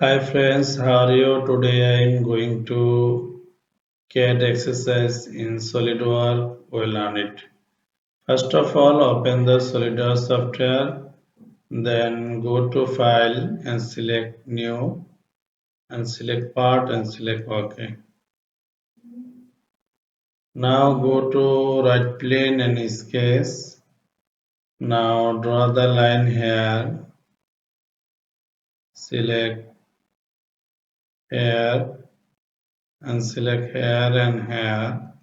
Hi friends, how are you? Today I am going to CAD exercise in SolidWorks. We'll learn it. First of all, open the SolidWorks software, then go to File and select New and select Part and select OK. Now go to right plane and sketch. Now draw the line here, select here and select here and here.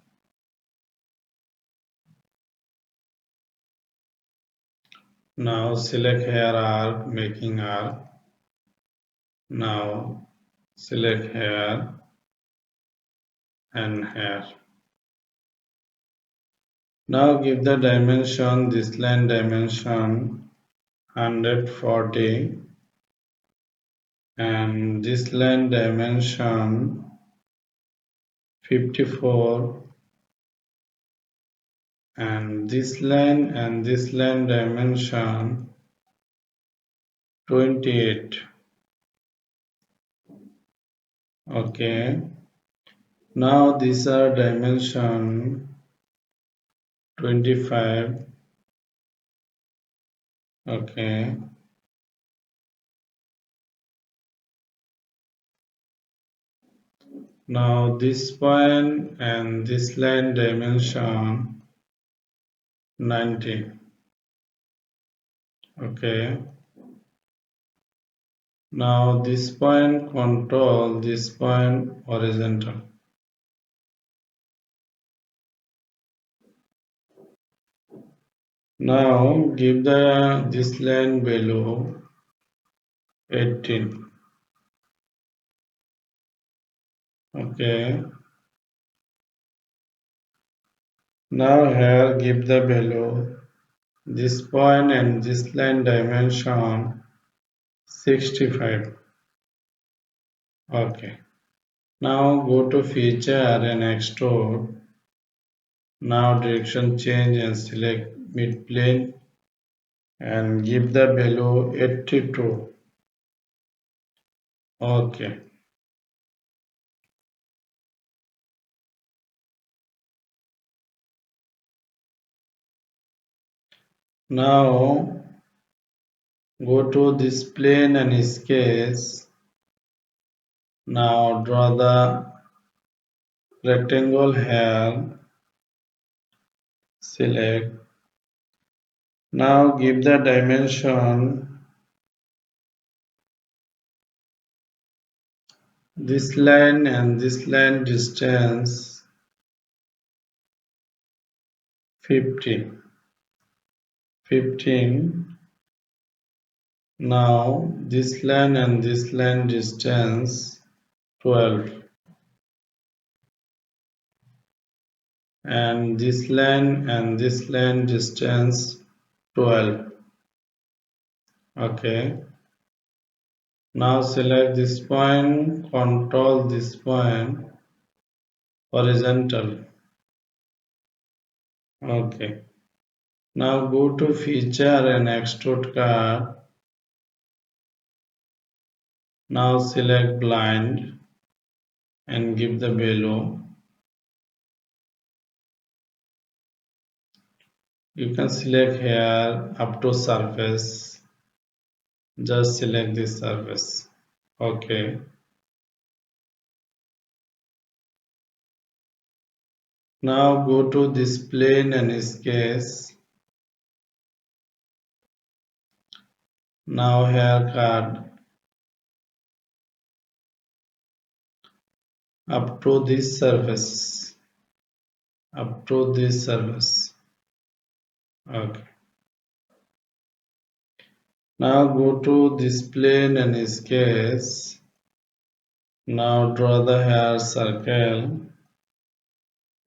Now select here arc, making arc. Now select here and here. Now give the dimension, this line dimension 140 and this line dimension 54 and this line dimension 28. Okay. Now these are dimension 25. Okay. Now this point and this line dimension 90. Okay. Now this point control this point horizontal. Now give the this line below 18. Okay. Now here give the below this point and this line dimension 65. Okay. Now go to feature and extrude. Now direction change and select mid plane and give the below 82. Okay. Now go to this plane and sketch. Now draw the rectangle here. Select. Now give the dimension. This line and this line distance 50. 15. Now this line and this line distance 12. And this line distance 12. Okay. Now select this point, control this point, horizontal. Okay. Now go to feature and extrude card. Now select blind and give the below. You can select here up to surface. Just select this surface. Okay. Now go to this plane and sketch. Now haircut up to this surface. Up to this surface. Okay. Now go to this plane and sketch. Now draw the hair circle.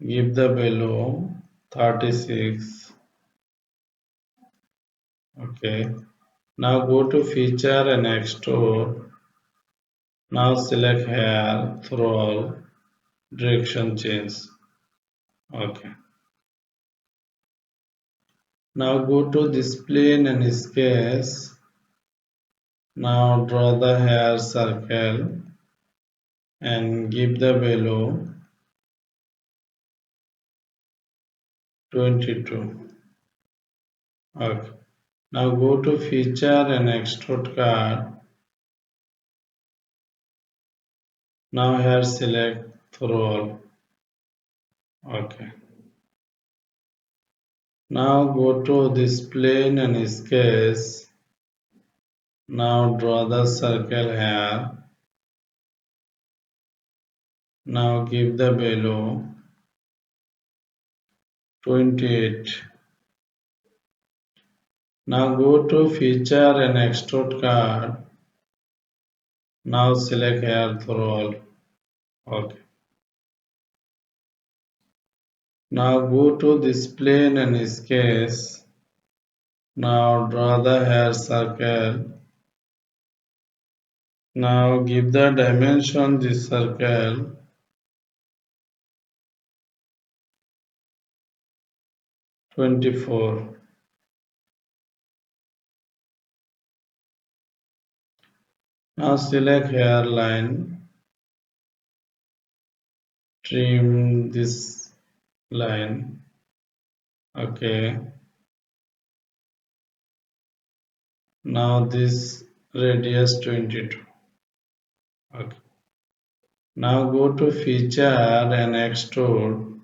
Give the below 36. Okay. Now go to feature and extrude. Now select hair, scroll, direction change. Okay. Now go to this plane and sketch. Now draw the hair circle and give the value 22. Okay. Now go to feature and extrude card. Now here select through all. Okay. Now go to this plane and sketch. Now draw the circle here. Now give the value 28. Now go to feature and extrude card. Now select here through all. Okay. Now go to this plane and sketch. Now draw the hair circle. Now give the dimension this circle 24. Now select hairline, trim this line. Okay. Now this radius 22. Okay. Now go to feature and extrude.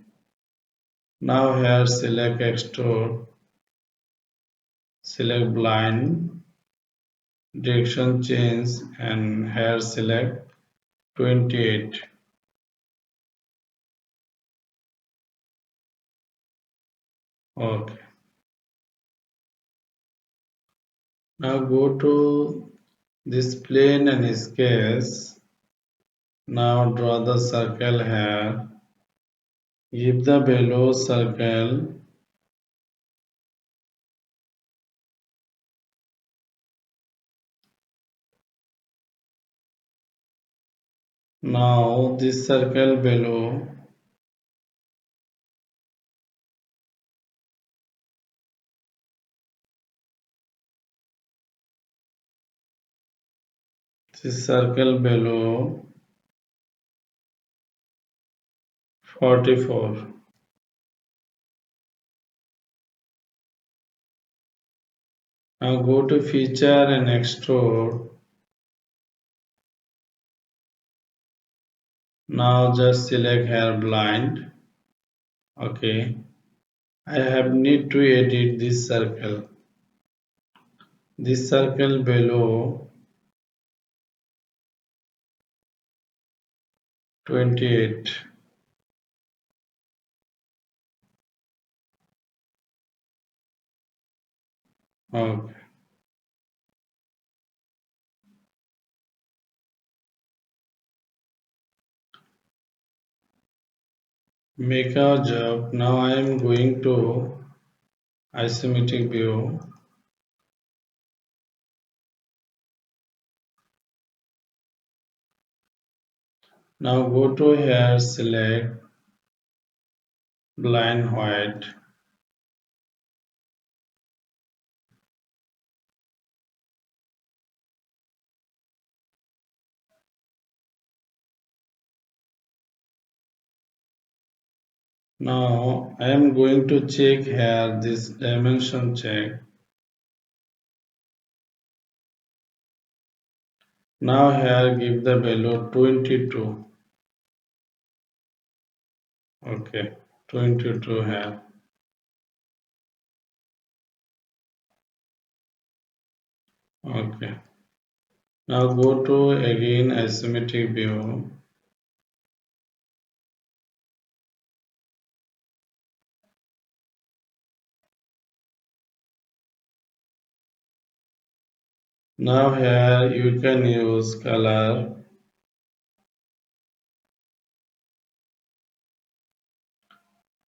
Now here select extrude, select blind, direction change and here select 28. Okay. Now go to this plane and sketch. Now draw the circle here. Give the below circle. Now this circle below. This circle below 44. Now go to feature and extrude. Now just select hair blind. Okay. I have need to edit this circle. This circle below 28. Okay. Make our job. Now I am going to isometric view. Now go to here, select blind white. Now I am going to check here this dimension check. Now here give the value 22. Okay, 22 here. Okay. Now go to again isometric view. Now here you can use color.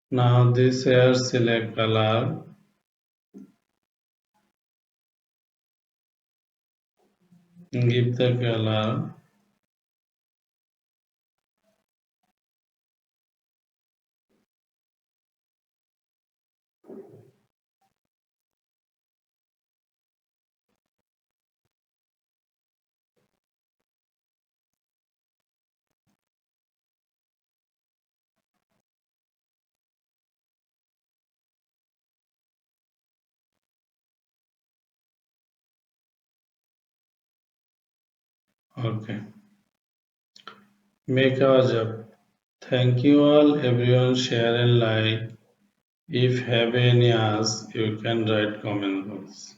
Now this here select color. Give the color. Okay. Make our job. Thank you all, everyone. Share and like. If have any asks, you can write comment box.